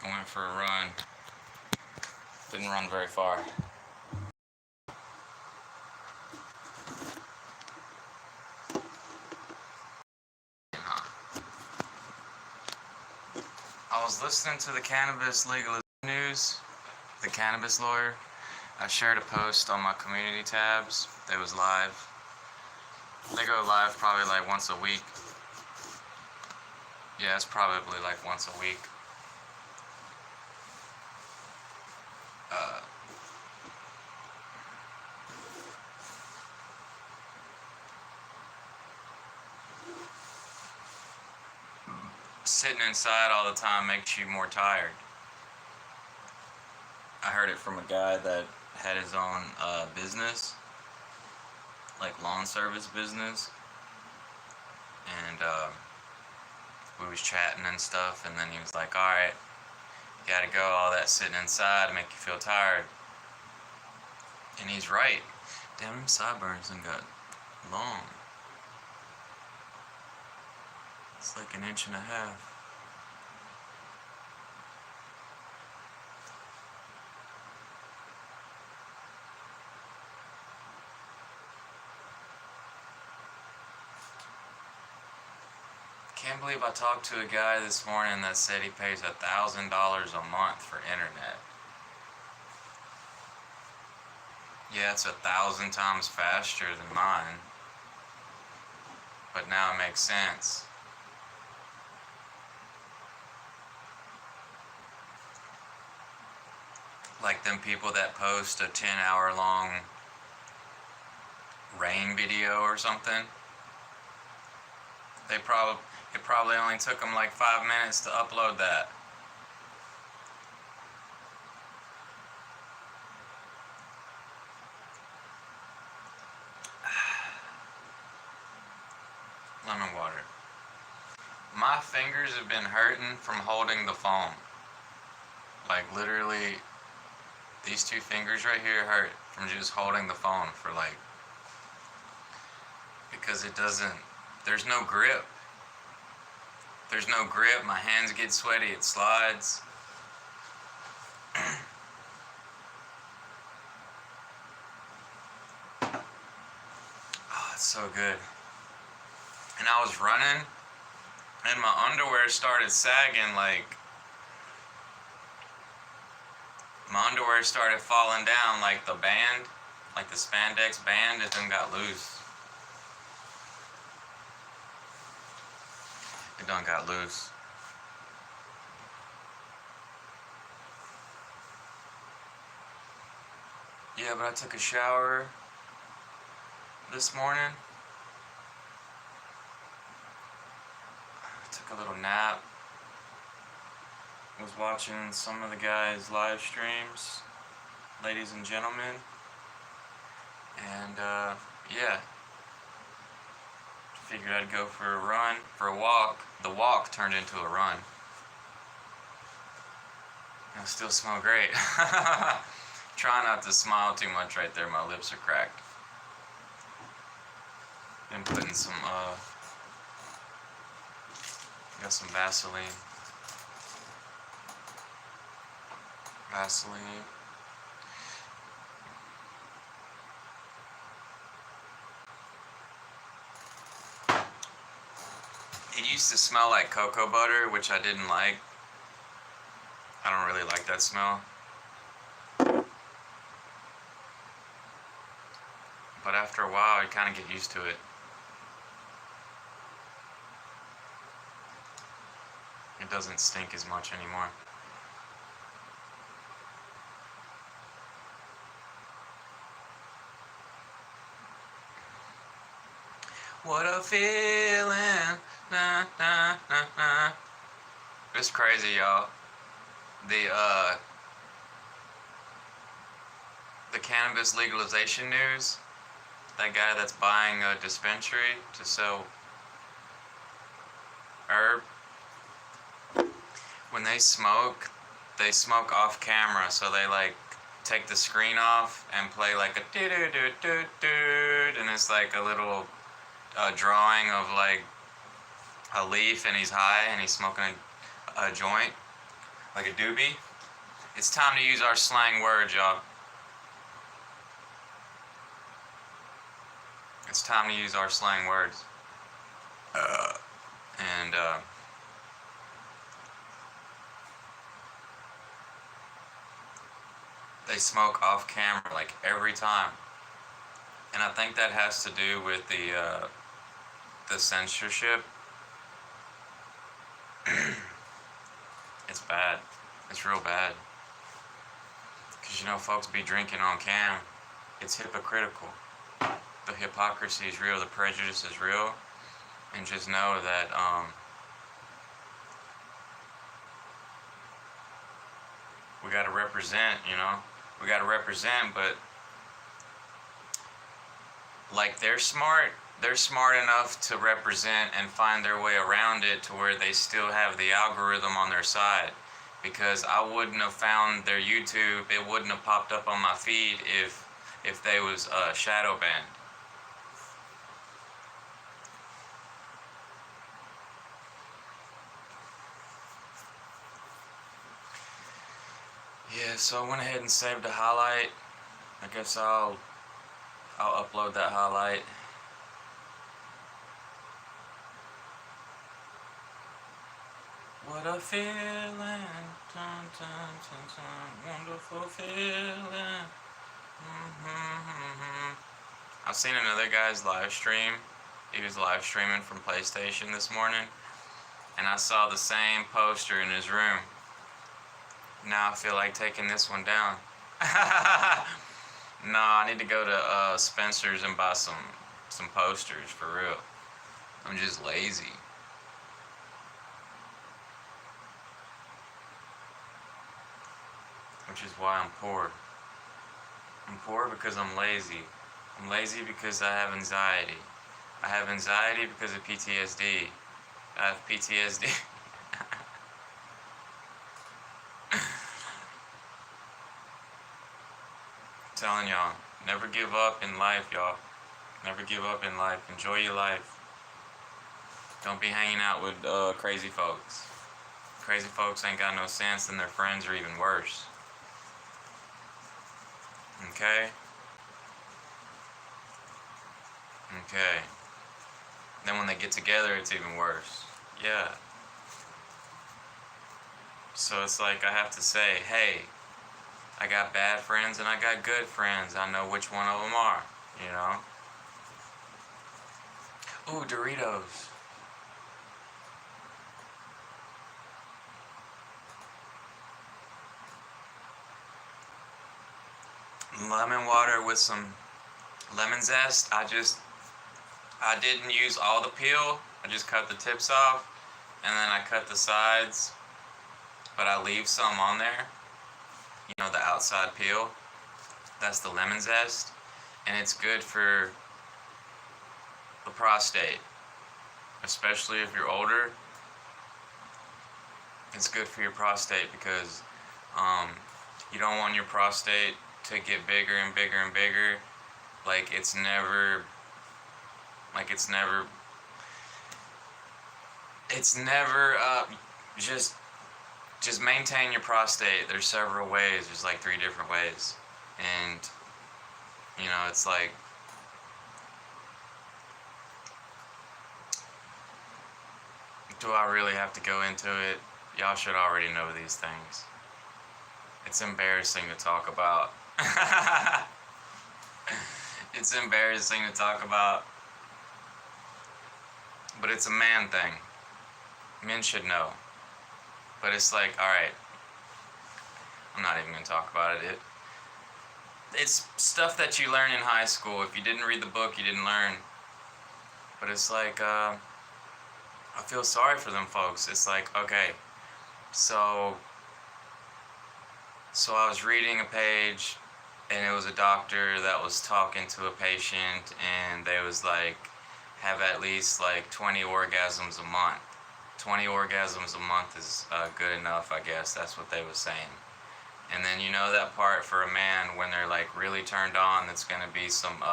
I went for a run. Didn't run very far. I was listening to the cannabis legalization news, the cannabis lawyer. I shared a post on my community tabs that was live. They go live probably like once a week. Yeah, it's probably like once a week. Sitting inside all the time makes you more tired. I heard it from a guy that had his own business, like lawn service business, and we was chatting and stuff, and then he was like, alright, you gotta go, all that sitting inside make you feel tired. And he's right. Damn, them sideburns done got long. It's like an inch and a half. Can't believe I talked to a guy this morning that said he pays $1,000 a month for internet. Yeah, it's 1,000 times faster than mine. But now it makes sense. Like them people that post a 10-hour long rain video or something. It probably only took them like 5 minutes to upload that. Lemon water. My fingers have been hurting from holding the phone. Like literally, these two fingers right here hurt from just holding the phone for like, because there's no grip. There's no grip, my hands get sweaty, it slides. Oh, it's so good. And I was running, and my underwear started sagging, like, my underwear started falling down, like the band, like the spandex band, it then got loose. It done got loose. Yeah, but I took a shower this morning. I took a little nap. Was watching some of the guys' live streams, ladies and gentlemen. And yeah, figured I'd go for a run, for a walk. The walk turned into a run. I still smell great. Try not to smile too much right there, my lips are cracked. Been putting some, got some Vaseline. It used to smell like cocoa butter, which I didn't like. I don't really like that smell. But after a while, you kind of get used to it. It doesn't stink as much anymore. What a feeling, na na na na. It's crazy, y'all. The cannabis legalization news. That guy that's buying a dispensary to sell herb. When they smoke off camera, so they like take the screen off and play like a doo-doo-doo-doo-doo, and it's like a little drawing of like a leaf, and he's high and he's smoking a joint. Like a doobie? It's time to use our slang words, y'all. It's time to use our slang words. And they smoke off camera like every time, and I think that has to do with the censorship. It's bad. It's real bad. Cause folks be drinking on cam. It's hypocritical. The hypocrisy is real. The prejudice is real. And just know that we gotta represent. We gotta represent, but like they're smart enough to represent and find their way around it to where they still have the algorithm on their side, because I wouldn't have found their YouTube, it wouldn't have popped up on my feed if they was shadow banned. Yeah, so I went ahead and saved a highlight. I guess I'll upload that highlight. What a feeling, dun, dun, dun, dun, wonderful feeling. I've seen another guy's live stream. He was live streaming from PlayStation this morning, and I saw the same poster in his room. Now I feel like taking this one down. No, I need to go to Spencer's and buy some posters for real. I'm just lazy. Which is why I'm poor. I'm poor because I'm lazy. I'm lazy because I have anxiety. I have anxiety because of PTSD. I have PTSD. Telling y'all, never give up in life, y'all. Never give up in life. Enjoy your life. Don't be hanging out with crazy folks. Crazy folks ain't got no sense, and their friends are even worse. Okay? Okay. Then when they get together, it's even worse. Yeah. So it's like I have to say, hey, I got bad friends and I got good friends. I know which one of them are, Ooh, Doritos. Lemon water with some lemon zest. I didn't use all the peel. I just cut the tips off, and then I cut the sides, but I leave some on there. The outside peel. That's the lemon zest, and it's good for the prostate, especially if you're older. It's good for your prostate because you don't want your prostate to get bigger and bigger and bigger. It's never just maintain your prostate. There's several ways. There's 3 different ways, and it's like, do I really have to go into it? Y'all should already know these things. It's embarrassing to talk about. It's embarrassing to talk about, but it's a man thing. Men should know. But it's like, alright, I'm not even going to talk about it. It's stuff that you learn in high school. If you didn't read the book, you didn't learn. But it's like, I feel sorry for them folks. It's like, okay, so I was reading a page, and it was a doctor that was talking to a patient, and they was like, have at least 20 orgasms a month. 20 orgasms a month is good enough, I guess. That's what they was saying. And then that part for a man, when they're really turned on, that's gonna be some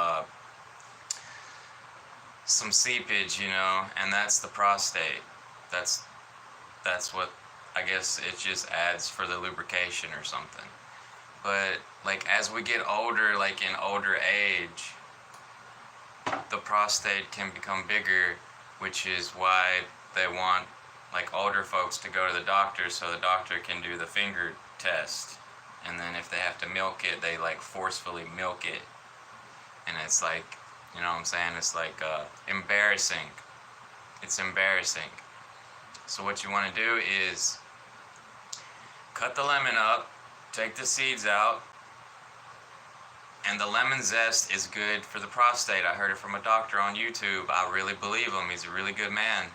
seepage, and that's the prostate. That's what I guess it just adds for the lubrication or something. But like as we get older, like in older age, the prostate can become bigger, which is why they want like older folks to go to the doctor so the doctor can do the finger test. And then if they have to milk it, they like forcefully milk it. And it's like, you know what I'm saying? It's like embarrassing. It's embarrassing. So what you want to do is cut the lemon up, take the seeds out, and the lemon zest is good for the prostate. I heard it from a doctor on YouTube. I really believe him. He's a really good man.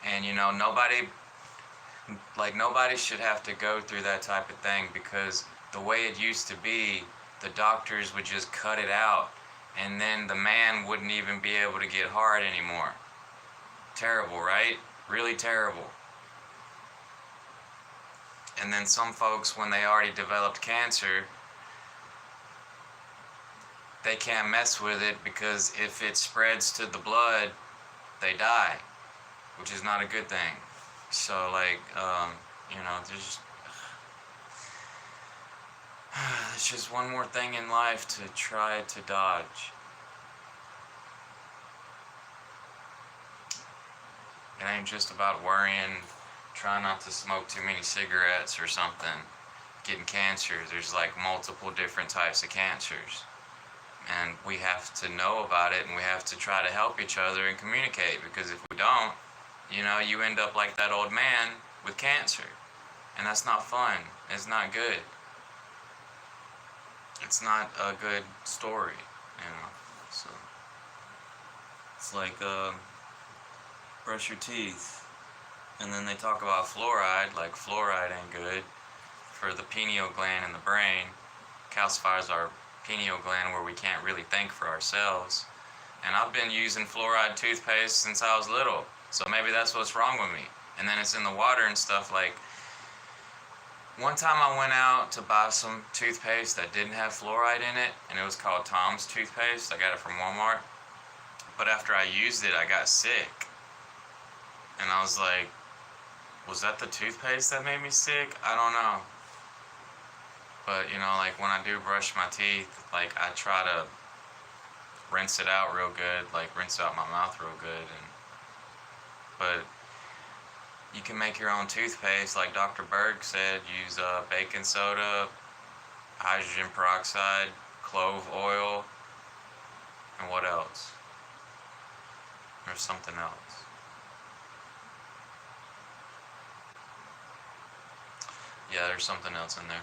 And you know, nobody should have to go through that type of thing, because the way it used to be, the doctors would just cut it out, and then the man wouldn't even be able to get hard anymore. Terrible, right? Really terrible. And then some folks, when they already developed cancer, they can't mess with it, because if it spreads to the blood, they die, which is not a good thing. So like, you know, there's just one more thing in life to try to dodge. It ain't just about worrying, trying not to smoke too many cigarettes or something, getting cancer. There's like multiple different types of cancers. And we have to know about it, and we have to try to help each other and communicate, because if we don't, you know, you end up like that old man with cancer. And that's not fun. It's not good. It's not a good story, you know. So it's like brush your teeth, and then they talk about fluoride, like fluoride ain't good for the pineal gland in the brain. Calcifies our pineal gland where we can't really think for ourselves. And I've been using fluoride toothpaste since I was little, so maybe that's what's wrong with me. And then it's in the water and stuff. Like one time I went out to buy some toothpaste that didn't have fluoride in it, and it was called Tom's toothpaste. I got it from Walmart. But after I used it, I got sick. And I was like, was that the toothpaste that made me sick? I don't know. But, you know, like when I do brush my teeth, like I try to rinse it out real good, like rinse out my mouth real good. But you can make your own toothpaste, like Dr. Berg said. Use baking soda, hydrogen peroxide, clove oil, and what else? There's something else. Yeah, there's something else in there.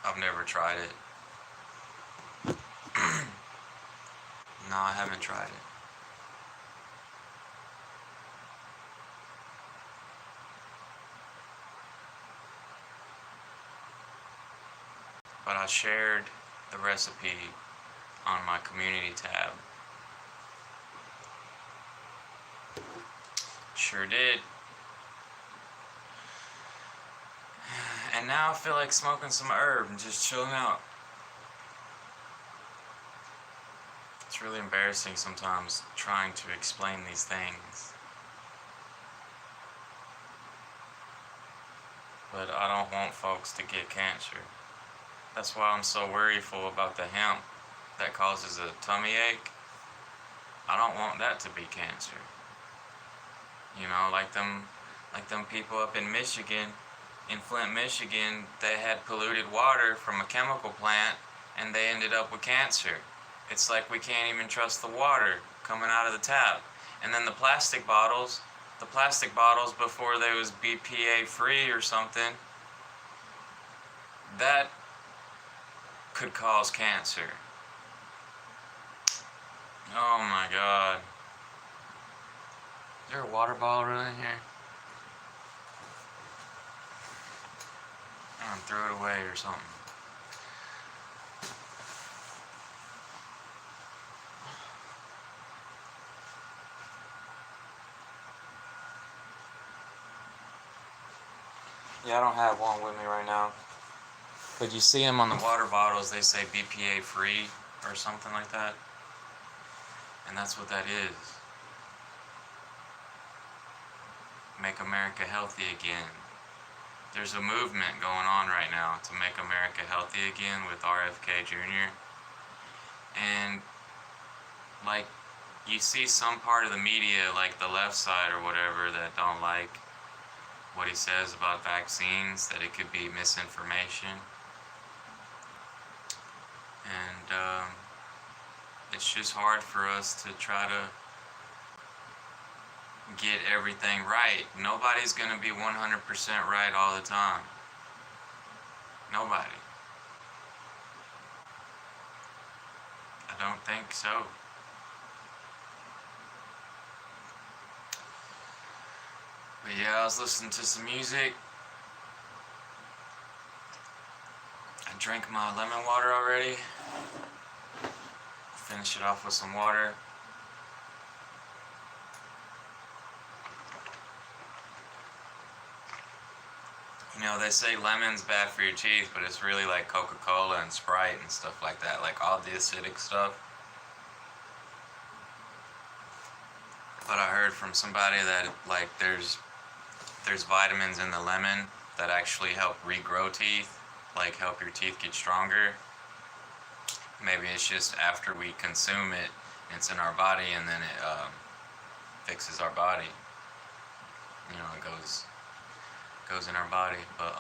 I've never tried it. No, I haven't tried it. But I shared the recipe on my community tab. Sure did. And now I feel like smoking some herb and just chilling out. It's really embarrassing sometimes trying to explain these things. But I don't want folks to get cancer. That's why I'm so worryful about the hemp that causes a tummy ache. I don't want that to be cancer. You know, like them people up in Michigan, in Flint, Michigan, they had polluted water from a chemical plant, and they ended up with cancer. It's like we can't even trust the water coming out of the tap. And then the plastic bottles before they was BPA free or something, that could cause cancer. Oh my God. Is there a water bottle really in here? I'm gonna throw it away or something. Yeah, I don't have one with me right now. But you see them on the water bottles, they say BPA free or something like that. And that's what that is. America healthy again. There's a movement going on right now to make America healthy again with RFK Jr. And like, you see some part of the media, like the left side or whatever, that don't like what he says about vaccines, that it could be misinformation. And it's just hard for us to try to get everything right. Nobody's going to be 100% right all the time. Nobody. I don't think so. But yeah, I was listening to some music. I drank my lemon water already. Finish it off with some water. You know, they say lemon's bad for your teeth, but it's really like Coca-Cola and Sprite and stuff like that, like all the acidic stuff. But I heard from somebody that like there's vitamins in the lemon that actually help regrow teeth, like help your teeth get stronger. Maybe it's just after we consume it, it's in our body, and then it fixes our body. You know, it goes in our body. But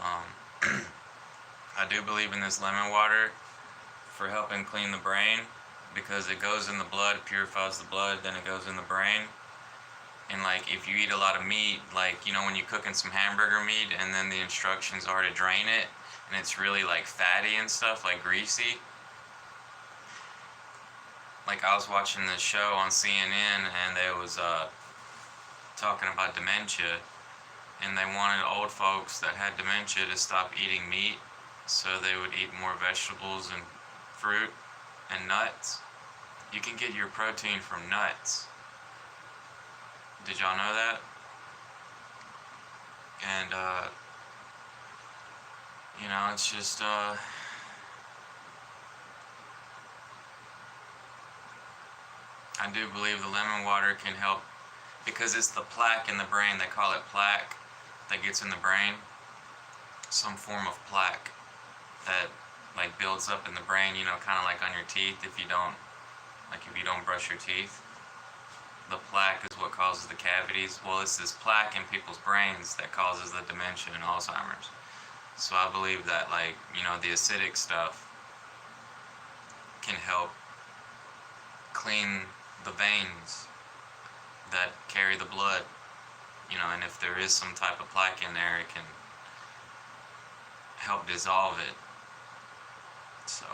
I do believe in this lemon water for helping clean the brain, because it goes in the blood, it purifies the blood, then it goes in the brain. And like, if you eat a lot of meat, like, you know, when you're cooking some hamburger meat and then the instructions are to drain it, and it's really like fatty and stuff, like greasy. Like, I was watching this show on CNN, and they was talking about dementia, and they wanted old folks that had dementia to stop eating meat, so they would eat more vegetables and fruit and nuts. You can get your protein from nuts. Did y'all know that? And you know, it's just I do believe the lemon water can help, because it's the plaque in the brain. They call it plaque that gets in the brain. Some form of plaque that like builds up in the brain, you know, kind of like on your teeth if you don't brush your teeth. The plaque is what causes the cavities. Well, it's this plaque in people's brains that causes the dementia and Alzheimer's. So I believe that, like, you know, the acidic stuff can help clean the veins that carry the blood, you know, and if there is some type of plaque in there, it can help dissolve it. So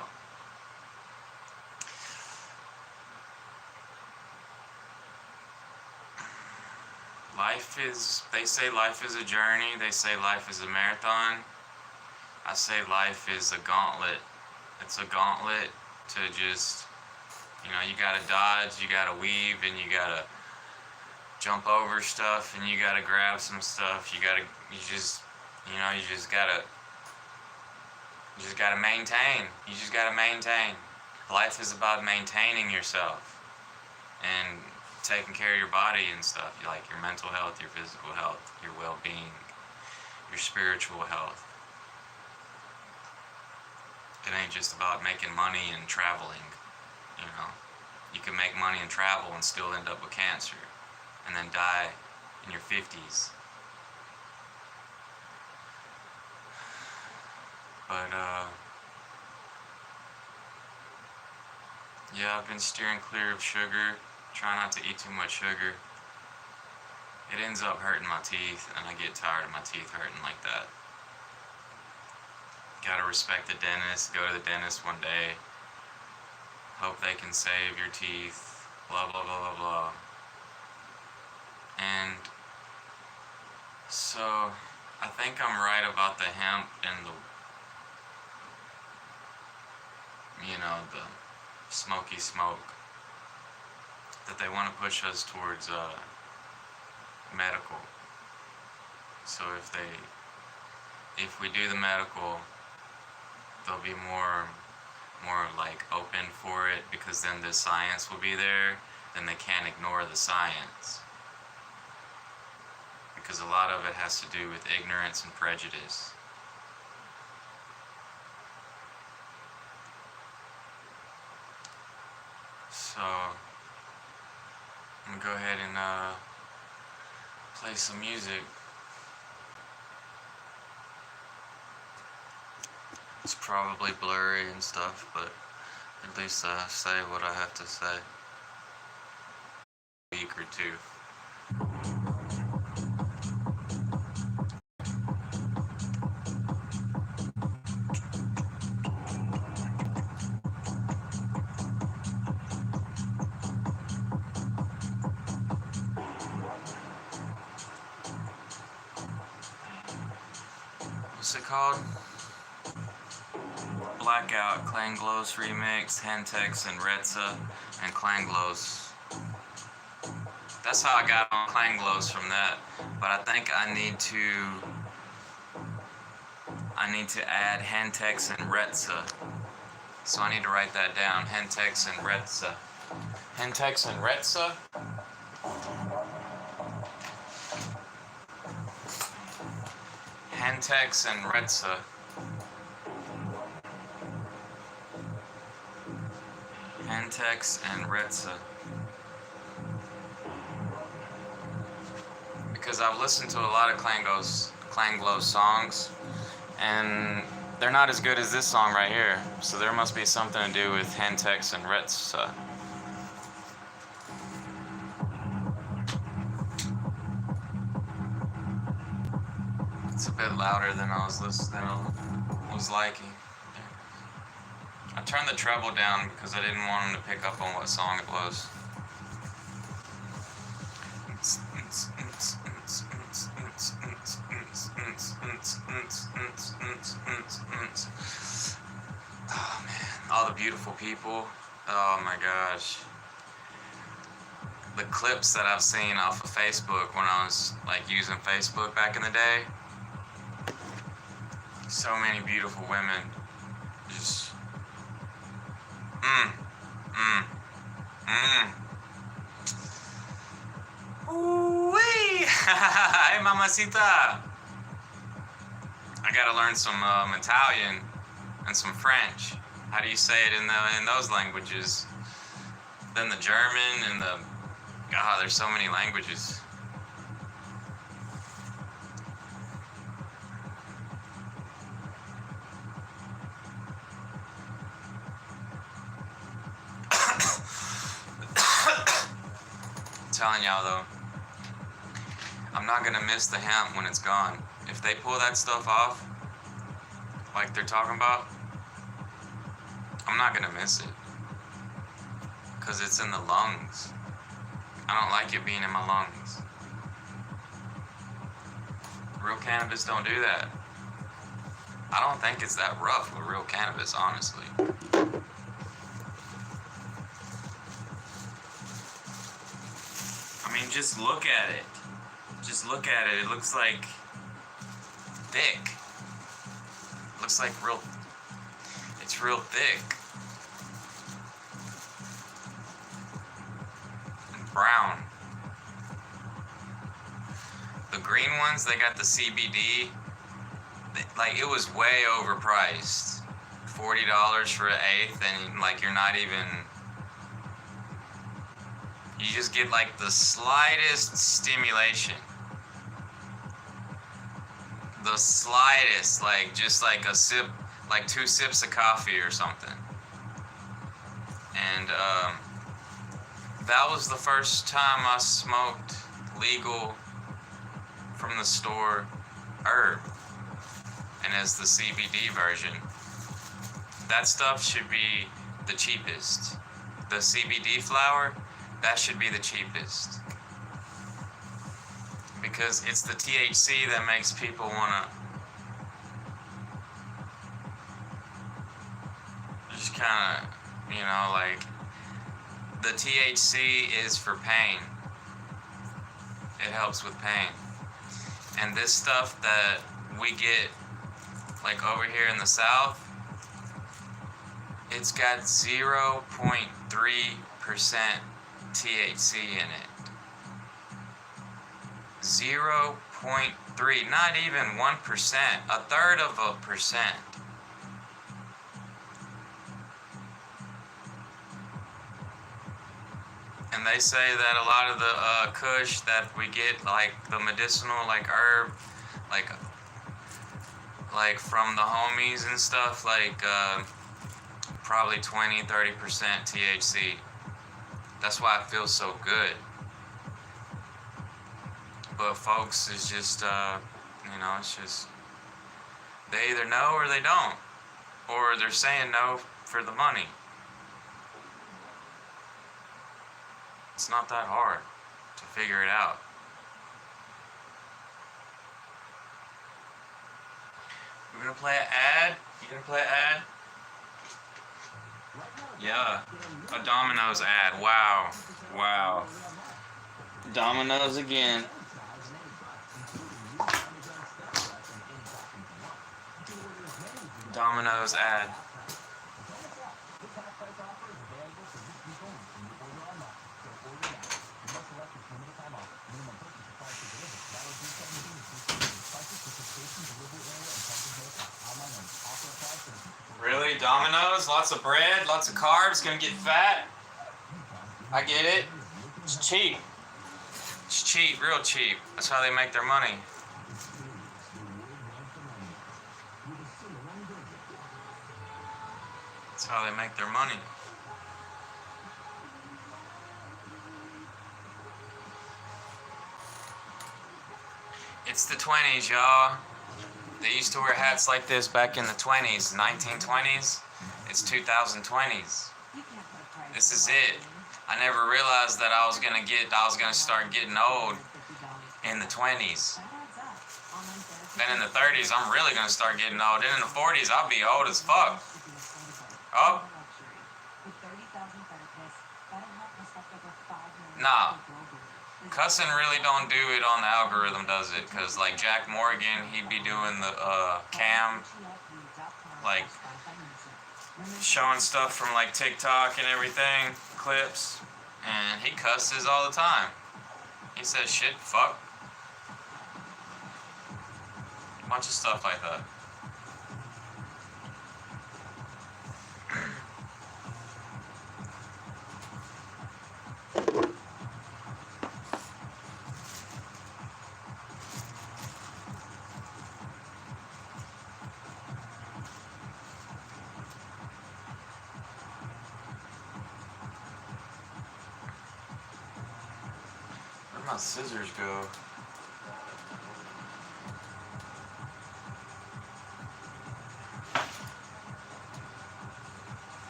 they say life is a journey, they say life is a marathon. I say life is a gauntlet. It's a gauntlet to just, you know, you gotta dodge, you gotta weave, and you gotta jump over stuff, and you gotta grab some stuff. You just gotta maintain. You just gotta maintain. Life is about maintaining yourself and taking care of your body and stuff, like your mental health, your physical health, your well-being, your spiritual health. It ain't just about making money and traveling, you know. You can make money and travel and still end up with cancer and then die in your 50s. But yeah, I've been steering clear of sugar. Try not to eat too much sugar. It ends up hurting my teeth, and I get tired of my teeth hurting like that. Gotta respect the dentist. Go to the dentist one day. Hope they can save your teeth. Blah, blah, blah, blah, blah. And so I think I'm right about the hemp and the smoky smoke. That they want to push us towards medical. So if we do the medical, they'll be more like open for it, because then the science will be there. Then they can't ignore the science, because a lot of it has to do with ignorance and prejudice. So I'm gonna go ahead and play some music. It's probably blurry and stuff, but at least I say what I have to say. A week or two. What's it called? Blackout, Klanglos remix, Hentex and Retza and Klanglos. That's how I got on Klanglos from that. But I think I need to add Hentex and Retza. So I need to write that down. Hentex and Retza. Hentex and Retza? Hentex and Retza. Hentex and Retza. Because I've listened to a lot of Klanglos songs, and they're not as good as this song right here. So there must be something to do with Hentex and Retza. It's a bit louder than I was liking. I turned the treble down because I didn't want him to pick up on what song it was. Oh man, all the beautiful people. Oh my gosh. The clips that I've seen off of Facebook when I was like using Facebook back in the day. So many beautiful women. Just Ooh-wee! Hey, mamacita! I gotta learn some Italian and some French. How do you say it in those languages? Then the German and the... God, there's so many languages. I'm telling y'all though, I'm not gonna miss the hemp when it's gone. If they pull that stuff off, like they're talking about, I'm not gonna miss it. Cause it's in the lungs. I don't like it being in my lungs. Real cannabis don't do that. I don't think it's that rough with real cannabis, honestly. I mean, just look at it. Just look at it. It looks like thick. It looks like it's real thick. And brown. The green ones, they got the CBD. Like, it was way overpriced. $40 for an eighth, and like you're not even... You just get like the slightest stimulation. The slightest, like just like a sip, like 2 sips of coffee or something. And that was the first time I smoked legal from the store herb. And as the CBD version. That stuff should be the cheapest. The CBD flower, that should be the cheapest. Because it's the THC that makes people wanna just kinda, you know, like, the THC is for pain. It helps with pain. And this stuff that we get, like over here in the South, it's got 0.3% THC in it. 0.3%. 0.3, not even 1%, a third of a percent. And they say that a lot of the kush that we get, like the medicinal, like herb, like from the homies and stuff, like probably 20-30% THC. That's why it feels so good. But folks is just, it's just, they either know or they don't. Or they're saying no for the money. It's not that hard to figure it out. We're gonna play an ad. You gonna play an ad? Yeah, a Domino's ad. Wow. Domino's again. Domino's ad. Really? Domino's? Lots of bread, lots of carbs, gonna get fat? I get it. It's cheap. It's cheap, real cheap. That's how they make their money. That's how they make their money. It's the 20s, y'all. They used to wear hats like this back in the 20s, 1920s. It's 2020s. This is it. I never realized that I was gonna start getting old in the 20s. Then in the 30s, I'm really gonna start getting old. Then in the 40s, I'll be old as fuck. Oh. Nah. Cussing really don't do it on the algorithm, does it? Because like Jack Morgan, he'd be doing the cam, like showing stuff from like TikTok and everything, clips, and he cusses all the time. He says shit, fuck, a bunch of stuff like that. Where'd my scissors go?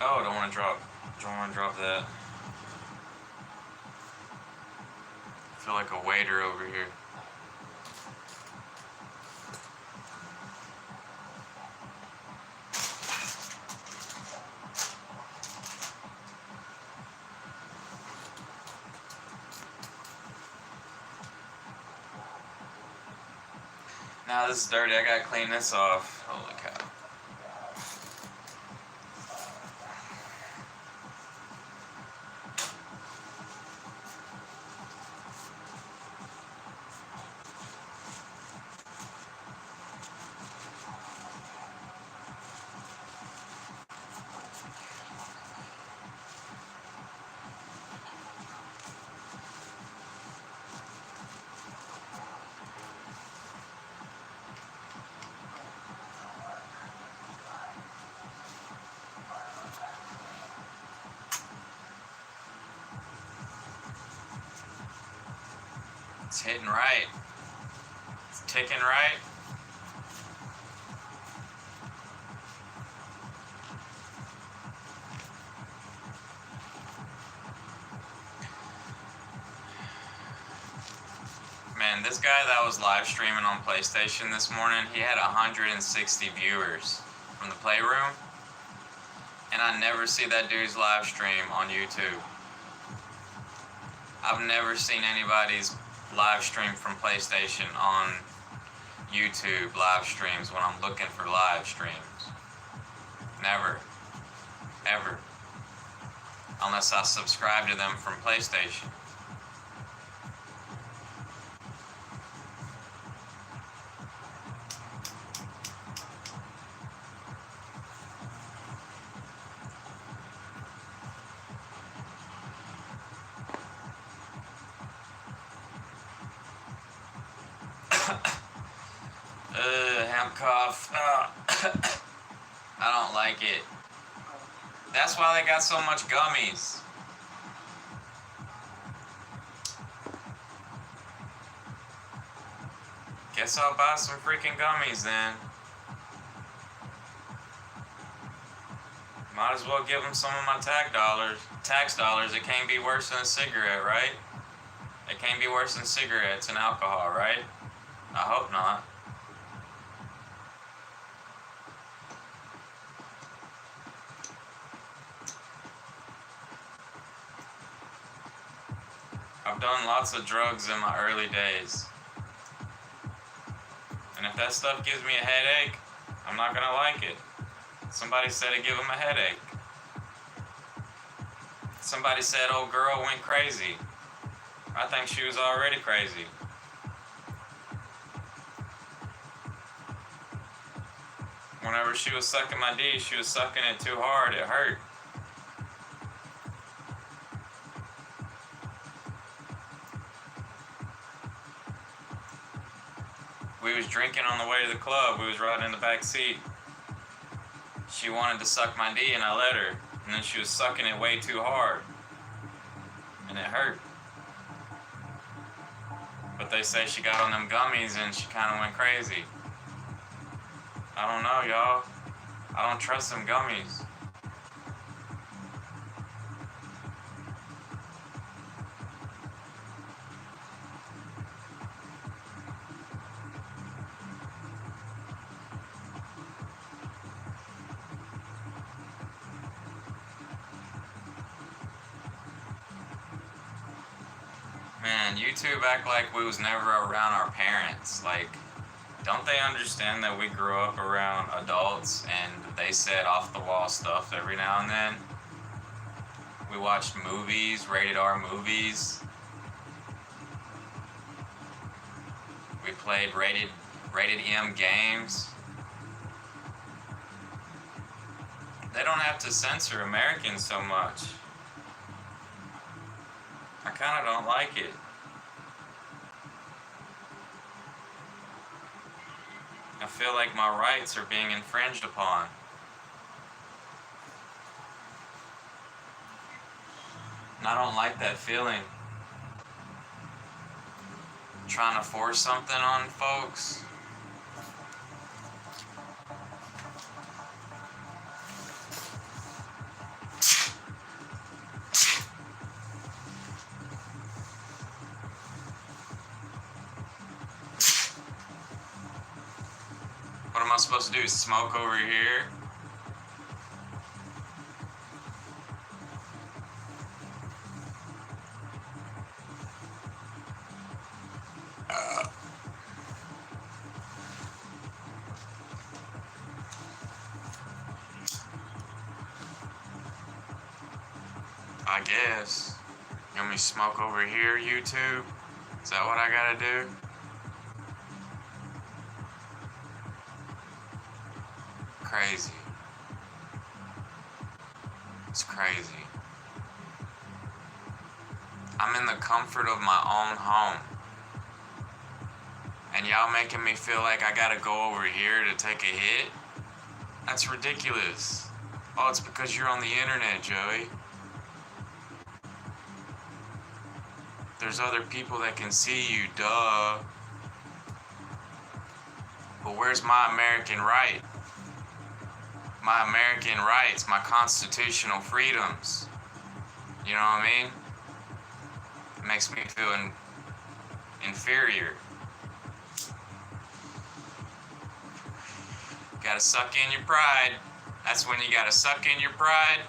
Oh, don't want to drop that. I feel like a waiter over here. Now this is dirty. I gotta clean this off. Holy cow. It's hitting right. It's ticking right. Man, this guy that was live streaming on PlayStation this morning, he had 160 viewers from the Playroom. And I never see that dude's live stream on YouTube. I've never seen anybody's live stream from PlayStation on YouTube live streams when I'm looking for live streams. Never. Ever. unless I subscribe to them from PlayStation. Hemp cough. I don't like it. That's why they got so much gummies. Guess I'll buy some freaking gummies then. Might as well give them some of my tax dollars. It can't be worse than a cigarette, right? It can't be worse than cigarettes and alcohol, right? I hope not. I've done lots of drugs in my early days. And if that stuff gives me a headache, I'm not gonna like it. Somebody said it give them a headache. Somebody said old girl went crazy. I think she was already crazy. Whenever she was sucking my D, she was sucking it too hard, it hurt. We was drinking on the way to the club. We was riding in the back seat. She wanted to suck my D and I let her. And then she was sucking it way too hard. And it hurt. But they say she got on them gummies and she kind of went crazy. I don't know, y'all. I don't trust them gummies. Man, YouTube act like we was never around our parents. Like, don't they understand that we grew up around adults and they said off the wall stuff every now and then? We watched movies, rated R movies. We played rated M games. They don't have to censor Americans so much. I kind of don't like it. I feel like my rights are being infringed upon. And I don't like that feeling. Trying to force something on folks. What am I supposed to do? Smoke over here? I guess. You want me to smoke over here, YouTube? Is that what I gotta do? Crazy. It's crazy. I'm in the comfort of my own home. And y'all making me feel like I gotta go over here to take a hit? That's ridiculous. Oh, it's because you're on the internet, Joey. There's other people that can see you, duh. But where's my American right? My American rights, my constitutional freedoms. You know what I mean? It makes me feel inferior. Gotta suck in your pride. That's when you gotta suck in your pride.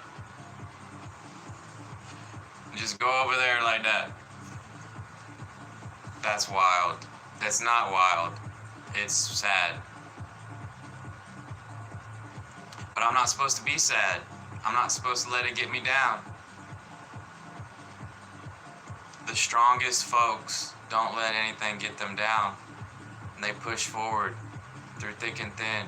And just go over there like that. That's wild. That's not wild. It's sad. But I'm not supposed to be sad. I'm not supposed to let it get me down. strongest folks don't let anything get them down. And they push forward through thick and thin.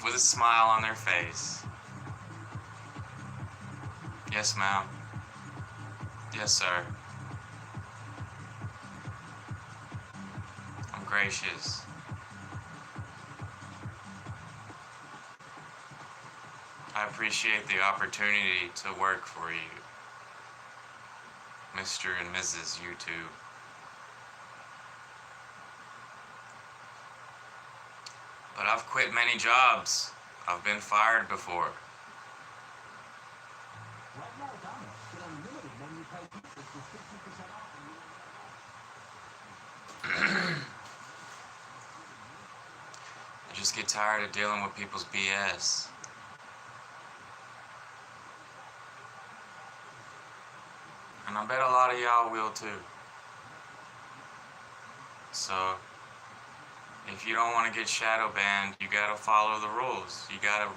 With a smile on their face. Yes, ma'am. Yes, sir. I'm gracious. I appreciate the opportunity to work for you, Mr. and Mrs. YouTube. But I've quit many jobs. I've been fired before. I just get tired of dealing with people's BS. And I bet a lot of y'all will too. So, if you don't want to get shadow banned, you gotta follow the rules. You gotta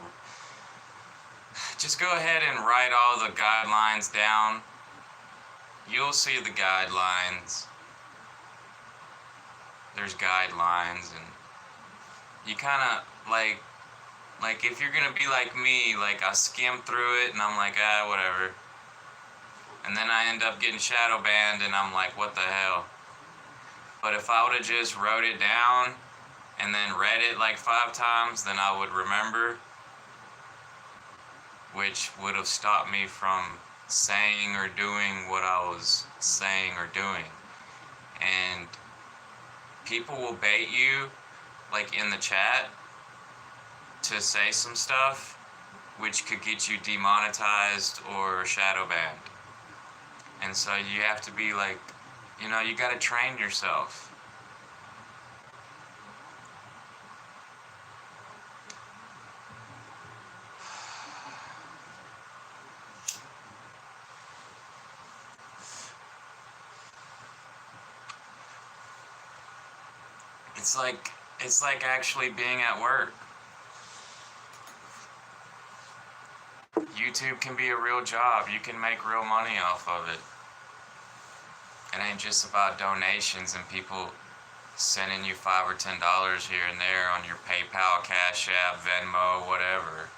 just go ahead and write all the guidelines down. You'll see the guidelines. There's guidelines, and you kind of like if you're gonna be like me, like I skim through it and I'm like, whatever. And then I end up getting shadow banned and I'm like, what the hell? But if I would have just wrote it down and then read it like 5 times, then I would remember, which would have stopped me from saying or doing what I was saying or doing. And people will bait you, like in the chat, to say some stuff which could get you demonetized or shadow banned. And so you have to be like, you gotta train yourself. It's like actually being at work. YouTube can be a real job. You can make real money off of it. It ain't just about donations and people sending you $5 or $10 here and there on your PayPal, Cash App, Venmo, whatever.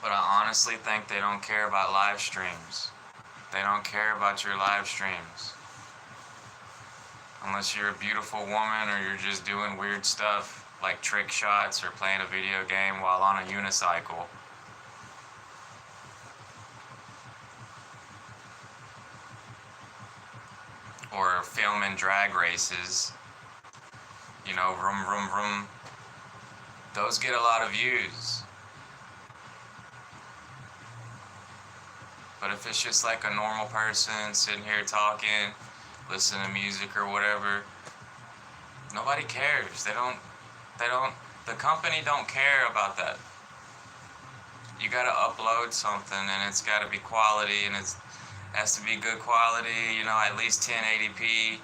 But I honestly think they don't care about live streams. They don't care about your live streams. Unless you're a beautiful woman or you're just doing weird stuff like trick shots or playing a video game while on a unicycle. Or filming drag races. Vroom, vroom, vroom. Those get a lot of views. But if it's just like a normal person sitting here talking, listening to music or whatever, nobody cares. The company don't care about that. You gotta upload something and it's gotta be quality and it has to be good quality, at least 1080p.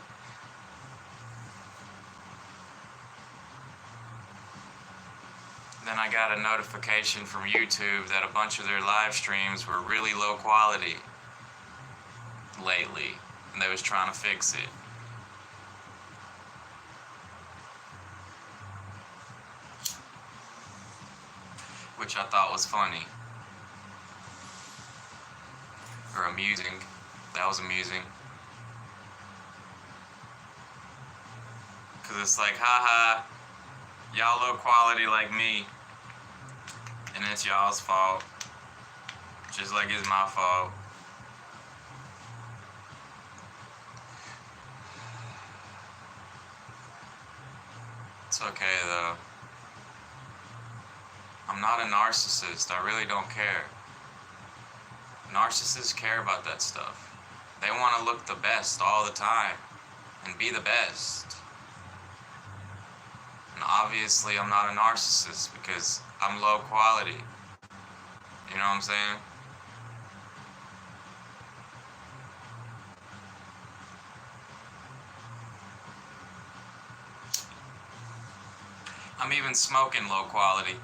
Then I got a notification from YouTube that a bunch of their live streams were really low quality lately, and they was trying to fix it. Which I thought was funny. Or amusing. That was amusing. Cause it's like, haha, y'all low quality like me. And it's y'all's fault. Just like it's my fault. It's okay though. I'm not a narcissist. I really don't care. Narcissists care about that stuff. They want to look the best all the time and be the best. And obviously I'm not a narcissist because I'm low quality. You know what I'm saying? I'm even smoking low quality.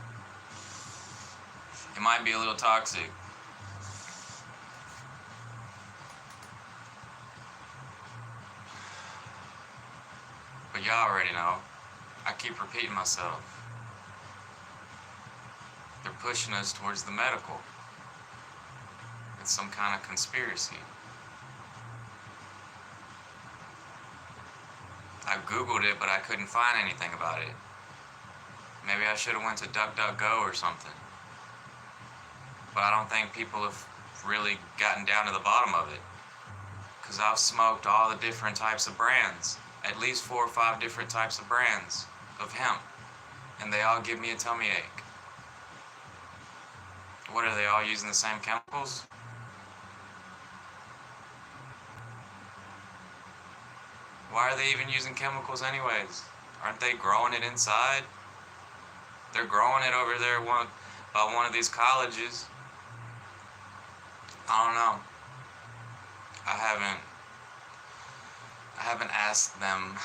It might be a little toxic. But y'all already know. I keep repeating myself. They're pushing us towards the medical. It's some kind of conspiracy. I Googled it, but I couldn't find anything about it. Maybe I should have went to DuckDuckGo or something. But I don't think people have really gotten down to the bottom of it. Because I've smoked all the different types of brands. At least 4 or 5 different types of brands of hemp. And they all give me a tummy ache. What, are they all using the same chemicals? Why are they even using chemicals anyways? Aren't they growing it inside? They're growing it over there by one of these colleges. I don't know. I haven't asked them.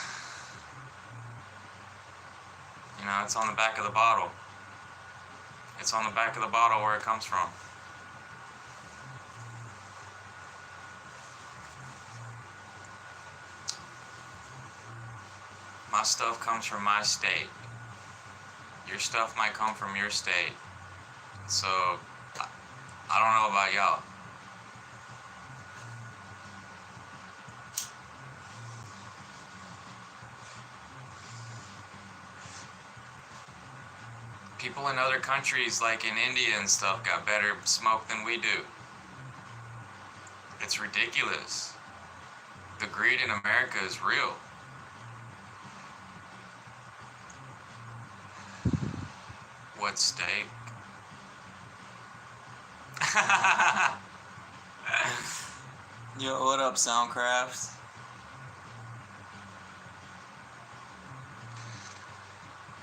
You know, it's on the back of the bottle. It's on the back of the bottle where it comes from. My stuff comes from my state. Your stuff might come from your state. So, I don't know about y'all. People in other countries, like in India and stuff, got better smoke than we do. It's ridiculous. The greed in America is real. What steak? Yo, what up, Soundcrafts?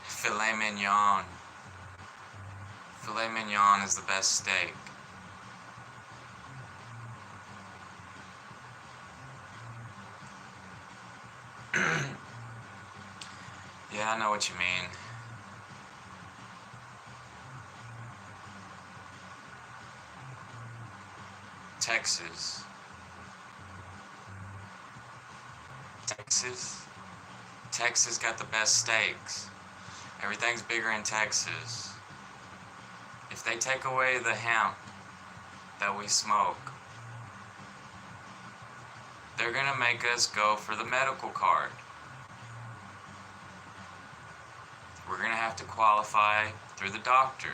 Filet mignon. Filet mignon is the best steak. Yeah, I know what you mean. Texas. Texas got the best steaks. Everything's bigger in Texas. If they take away the hemp that we smoke, they're gonna make us go for the medical card. We're gonna have to qualify through the doctor.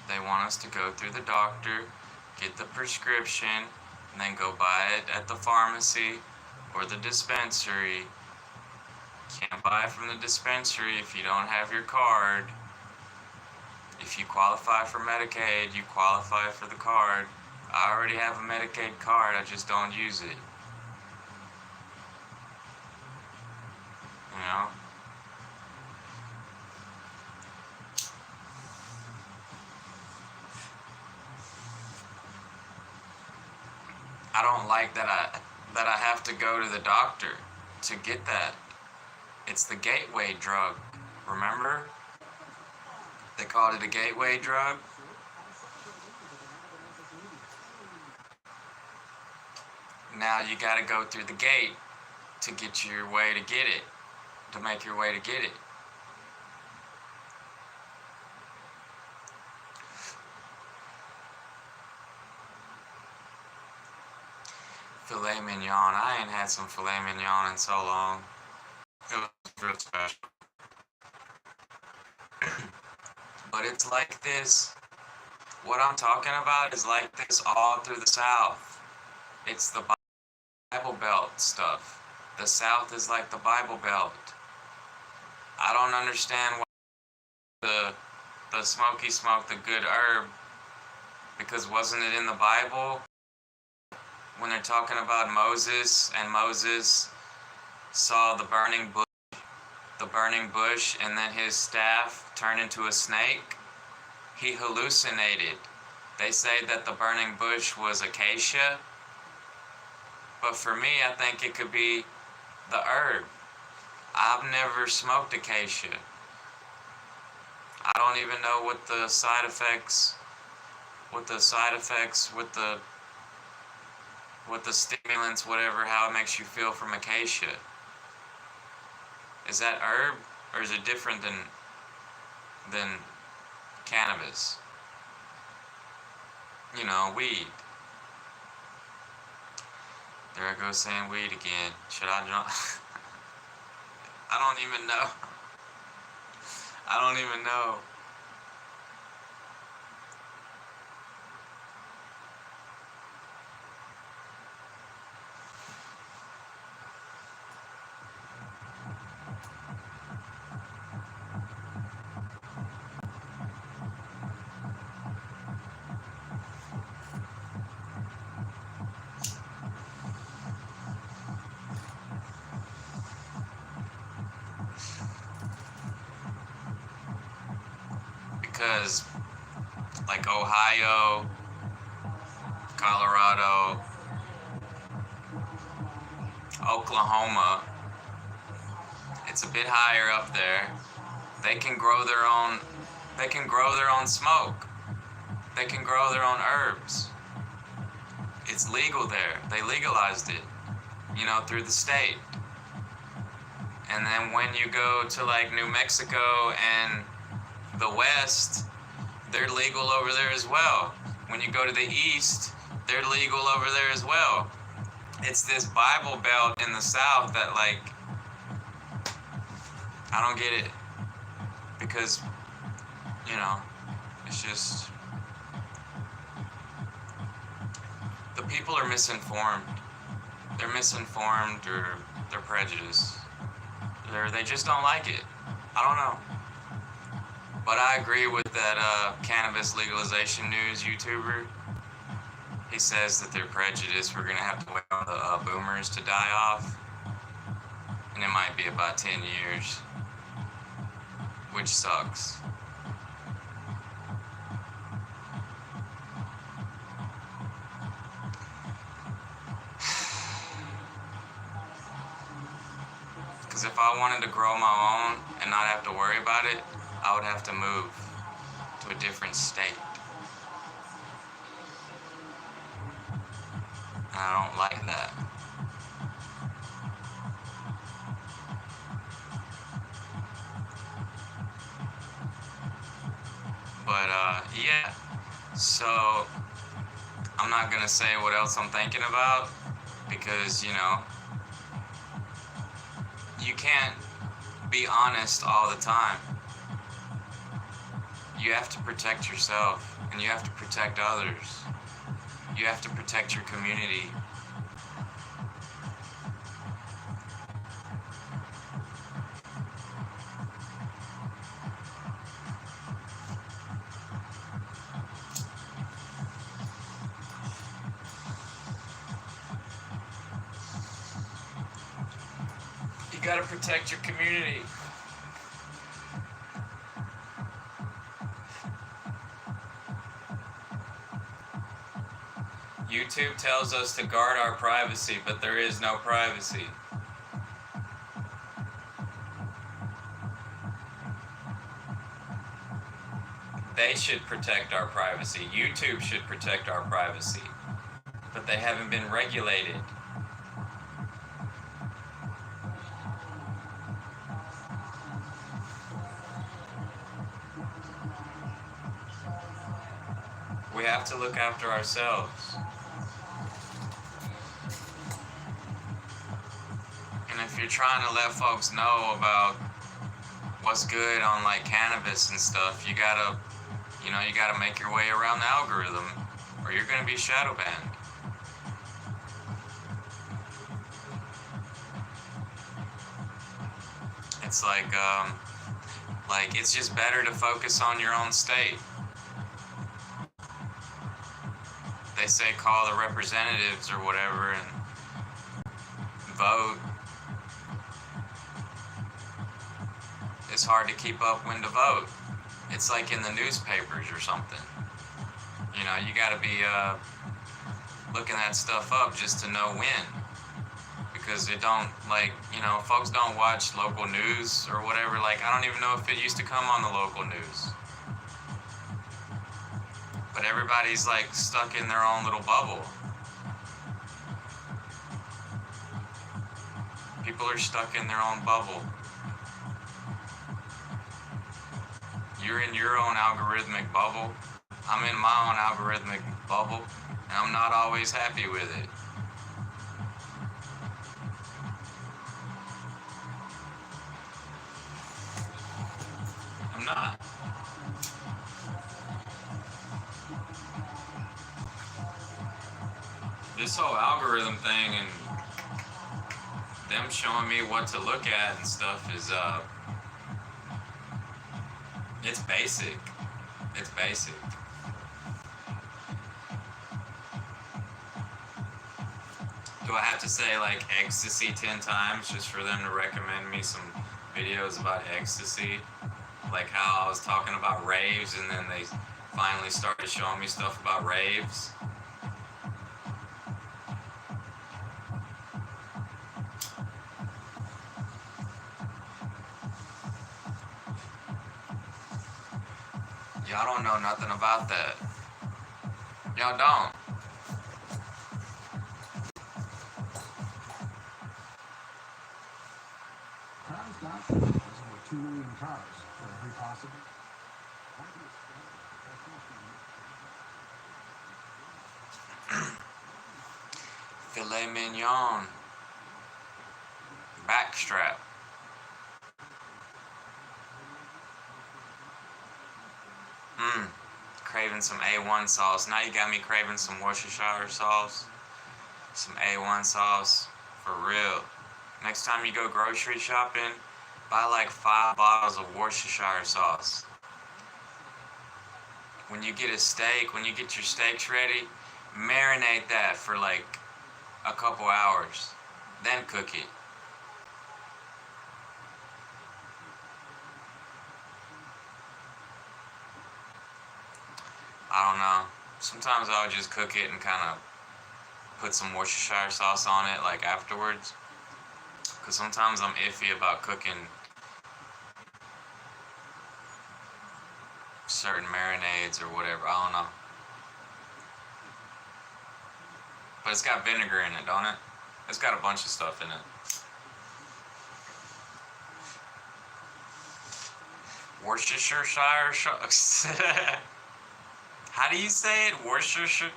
They want us to go through the doctor, get the prescription, and then go buy it at the pharmacy or the dispensary. Can't buy from the dispensary if you don't have your card. If you qualify for Medicaid, you qualify for the card. I already have a Medicaid card, I just don't use it. You know? I don't like that I have to go to the doctor to get that. It's the gateway drug, remember? They called it a gateway drug. Now you gotta go through the gate to get your way to get it, to make your way to get it. Filet mignon. I ain't had some filet mignon in so long. It was real special. But it's like this. What I'm talking about is like this all through the South. It's the Bible Belt stuff. The South is like the Bible Belt. I don't understand why the smoky smoke, the good herb, because wasn't it in the Bible? When they're talking about Moses, and Moses saw the burning bush, and then his staff turned into a snake, he hallucinated. They say that the burning bush was acacia, but for me, I think it could be the herb. I've never smoked acacia. I don't even know what the side effects, with the stimulants, whatever, how it makes you feel from acacia. Is that herb, or is it different than cannabis? You know, weed. There I go saying weed again. Should I jump? I don't even know. I don't even know. Because, like, Ohio, Colorado, Oklahoma, it's a bit higher up there. They can grow their own smoke. They can grow their own herbs. It's legal there. They legalized it, through the state. And then when you go to like New Mexico and the West, they're legal over there as well. When you go to the East, they're legal over there as well. It's this Bible Belt in the South that, like, I don't get it. Because, it's just, the people are misinformed. They're misinformed, or they're prejudiced. They just don't like it. I don't know. But I agree with that cannabis legalization news YouTuber. He says that they're prejudiced. We're going to have to wait on the boomers to die off. And it might be about 10 years. Which sucks. Because if I wanted to grow my own and not have to worry about it, I would have to move to a different state. And I don't like that. But, yeah. So, I'm not gonna say what else I'm thinking about, because, you can't be honest all the time. You have to protect yourself, and you have to protect others. You have to protect your community. You gotta protect your community. YouTube tells us to guard our privacy, but there is no privacy. They should protect our privacy. YouTube should protect our privacy. But they haven't been regulated. We have to look after ourselves. And if you're trying to let folks know about what's good on like cannabis and stuff, you gotta make your way around the algorithm, or you're gonna be shadow banned. It's like it's just better to focus on your own state. They say call the representatives or whatever and vote. It's hard to keep up when to vote. It's like in the newspapers or something. You gotta be looking that stuff up just to know when. because it don't, like, folks don't watch local news or whatever. Like, I don't even know if it used to come on the local news. But everybody's like stuck in their own little bubble. People are stuck in their own bubble. You're in your own algorithmic bubble. I'm in my own algorithmic bubble, and I'm not always happy with it. I'm not. This whole algorithm thing and them showing me what to look at and stuff is it's basic. It's basic. Do I have to say like ecstasy 10 times just for them to recommend me some videos about ecstasy? Like how I was talking about raves and then they finally started showing me stuff about raves? Y'all don't know nothing about that. Y'all don't. Cars got over 2 million cars for every possible. Filet mignon. Backstrap. Craving some A1 sauce. Now you got me craving some Worcestershire sauce. Some A1 sauce. For real. Next time you go grocery shopping, buy like 5 bottles of Worcestershire sauce. When you get a steak, when you get your steaks ready, marinate that for like a couple hours. Then cook it. I don't know. Sometimes I'll just cook it and kind of put some Worcestershire sauce on it like afterwards. Because sometimes I'm iffy about cooking certain marinades or whatever. I don't know. But it's got vinegar in it, don't it? It's got a bunch of stuff in it. Worcestershire sauce. How do you say it? Worcestershire?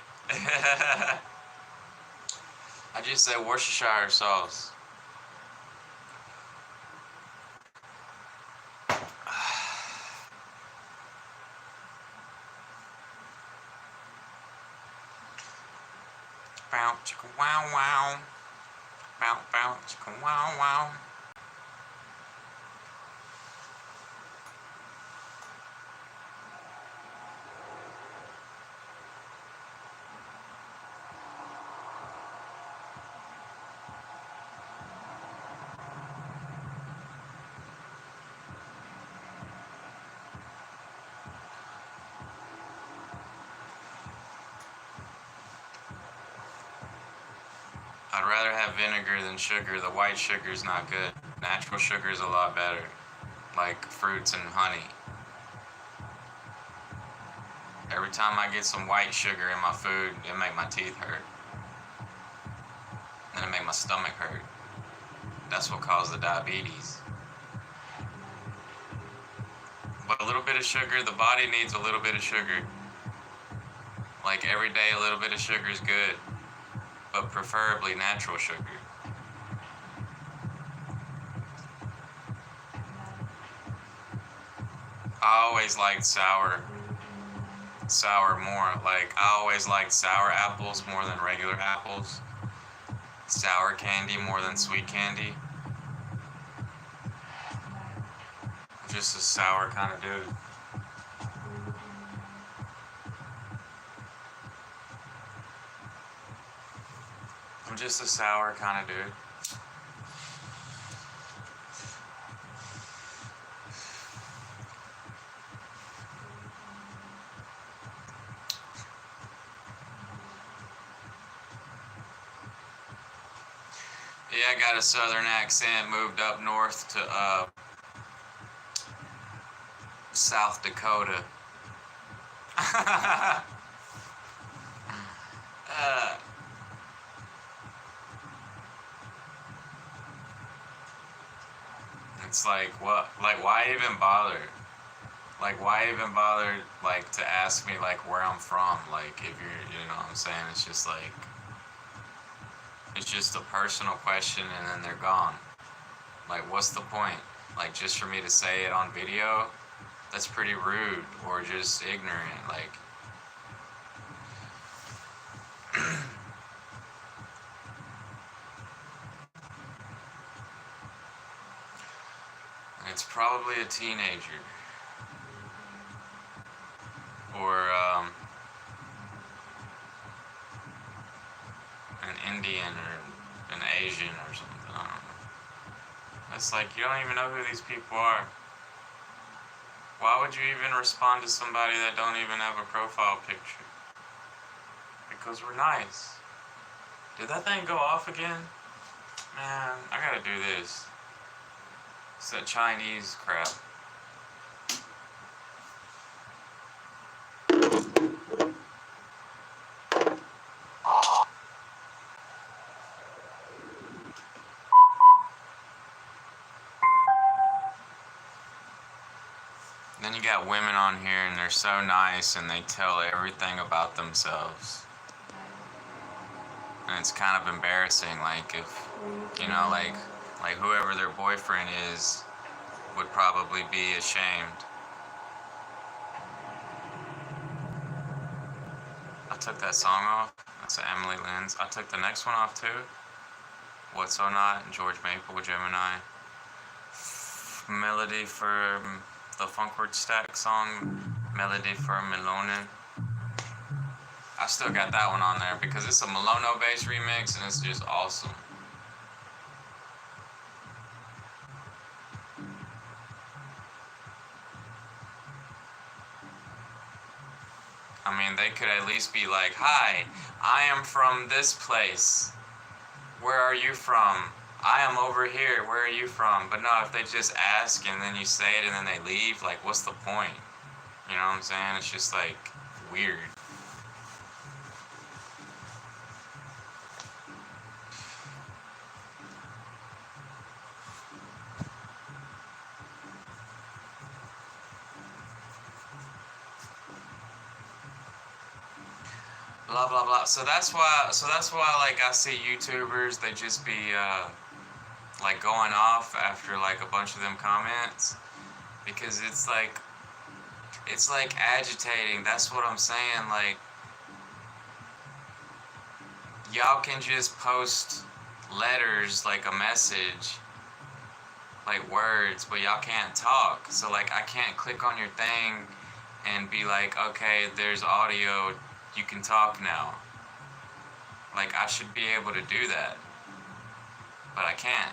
I just said Worcestershire sauce. Bow chicka wow wow. Bow chicka wow wow. I'd rather have vinegar than sugar. The white sugar is not good. Natural sugar is a lot better. Like fruits and honey. Every time I get some white sugar in my food, it make my teeth hurt. And it make my stomach hurt. That's what caused the diabetes. But a little bit of sugar, the body needs a little bit of sugar. Like every day a little bit of sugar is good. But preferably natural sugar. I always liked sour more. Like I always liked sour apples more than regular apples. Sour candy more than sweet candy. I'm just a sour kind of dude. I'm just a sour kind of dude. Yeah, I got a southern accent, moved up north to South Dakota. uh, it's like, what? Like, why even bother? Like, why even bother, like, to ask me, like, where I'm from? Like, if you're, you know what I'm saying? It's just like, it's just a personal question and then they're gone. Like, what's the point? Like, just for me to say it on video? That's pretty rude or just ignorant. Like, it's probably a teenager or an Indian or an Asian or something. I don't know. It's like, you don't even know who these people are. Why would you even respond to somebody that don't even have a profile picture? Because we're nice. Did that thing go off again? Man, I gotta do this. It's that Chinese crap. Then you got women on here and they're so nice and they tell everything about themselves. And it's kind of embarrassing, like if, you know, like whoever their boyfriend is would probably be ashamed. I took that song off. That's Emily Lynn's. I took the next one off too. What's So Not, George Maple, Gemini. Melody for the Funkword Stack song, Melody for Milonen. I still got that one on there because it's a Milono bass remix and it's just awesome. I mean, they could at least be like, hi, I am from this place. Where are you from? I am over here. Where are you from? But no, if they just ask and then you say it and then they leave, like, what's the point? You know what I'm saying? It's just like weird. Blah blah blah. So that's why like I see YouTubers, they just be like going off after like a bunch of them comments because it's like agitating. That's what I'm saying. Like, y'all can just post letters, like a message, like words, but y'all can't talk. So like I can't click on your thing and be like, okay, there's audio, you can talk now. Like, I should be able to do that, but I can't.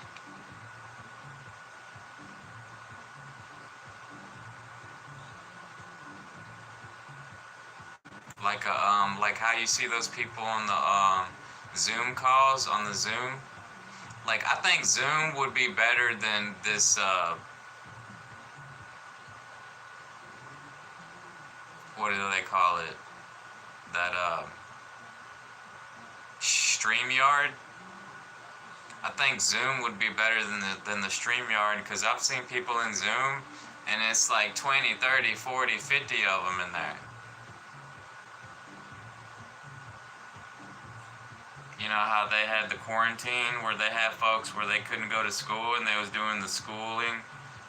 Like how you see those people on the Zoom calls on the Zoom. Like, I think Zoom would be better than this what do they call it? That StreamYard. I think Zoom would be better than the StreamYard because I've seen people in Zoom and it's like 20, 30, 40, 50 of them in there. You know how they had the quarantine where they had folks where they couldn't go to school and they was doing the schooling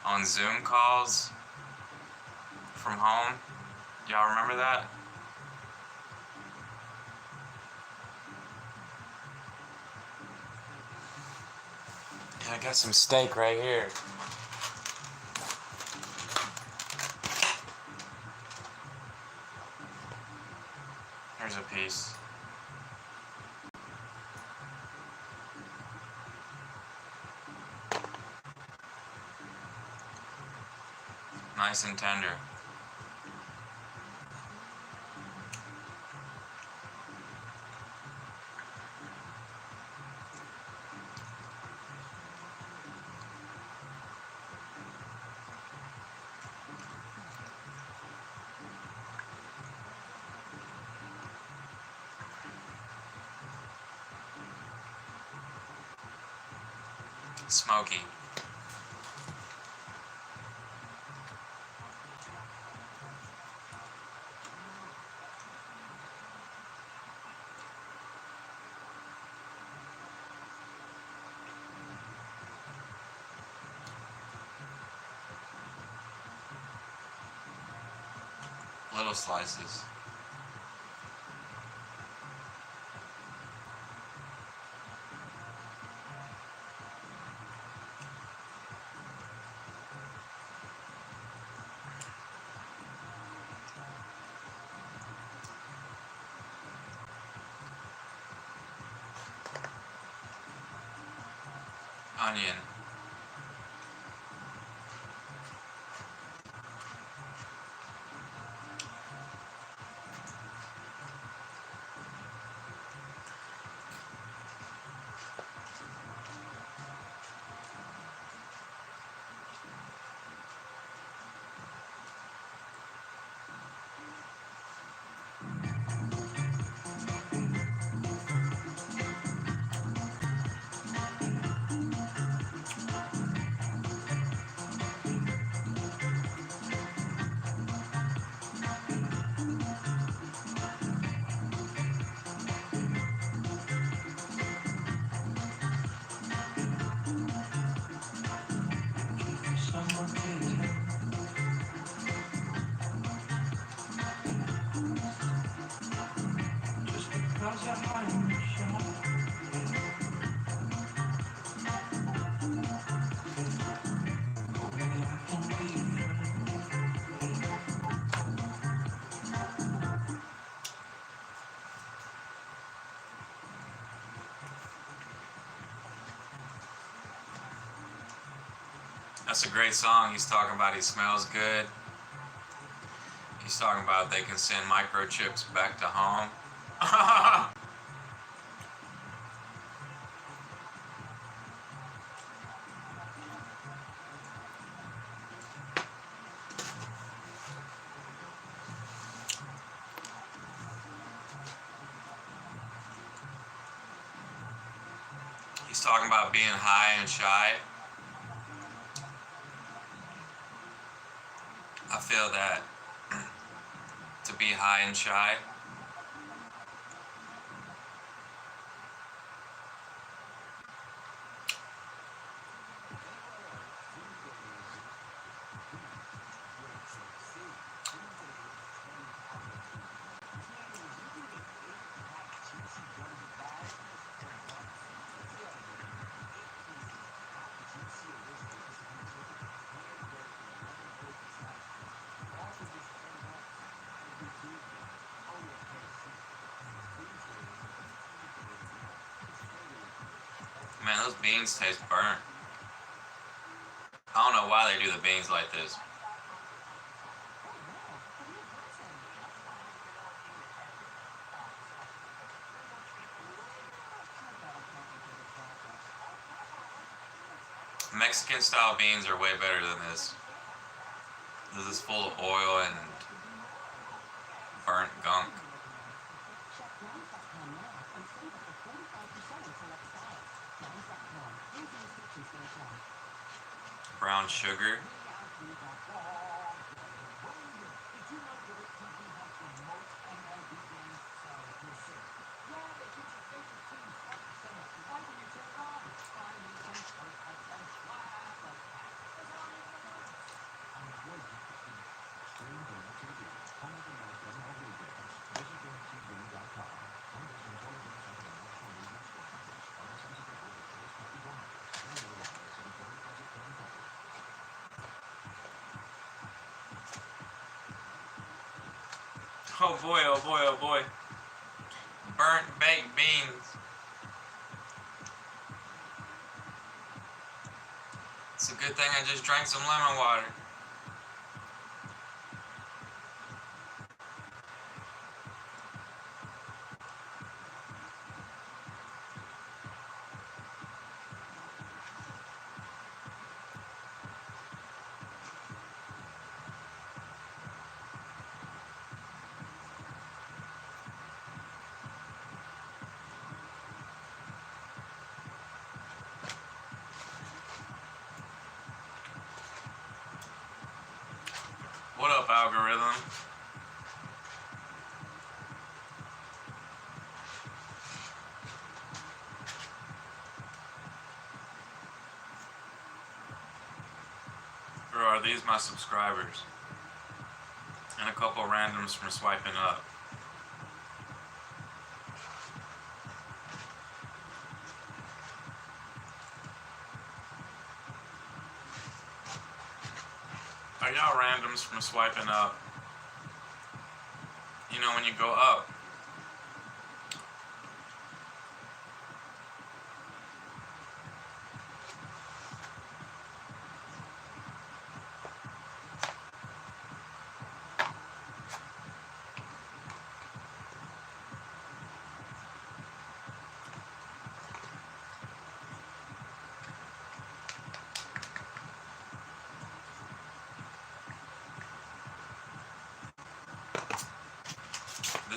on Zoom calls from home? Y'all remember that? Yeah, I got some steak right here. Here's a piece. Nice and tender. Smoky. Little slices. Onion. That's a great song. He's talking about he smells good. He's talking about they can send microchips back to home. He's talking about being high and shy. I feel that to be high and shy. Man, those beans taste burnt. I don't know why they do the beans like this. Mexican style beans are way better than this. This is full of oil and burnt gunk. Brown sugar. Oh boy, oh boy, oh boy. Burnt baked beans. It's a good thing I just drank some lemon water. What up, algorithm? Or are these my subscribers? And a couple randoms from swiping up. Are y'all randoms from swiping up? You know, when you go up,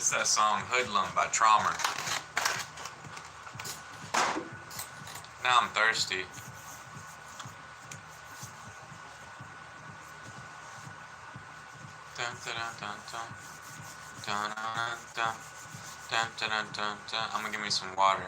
this is that song Hoodlum by Traumer. Now I'm thirsty. Dun, dun, dun, dun, dun. Dun, dun, dun, dun, dun, dun, dun, dun. I'm gonna give me some water.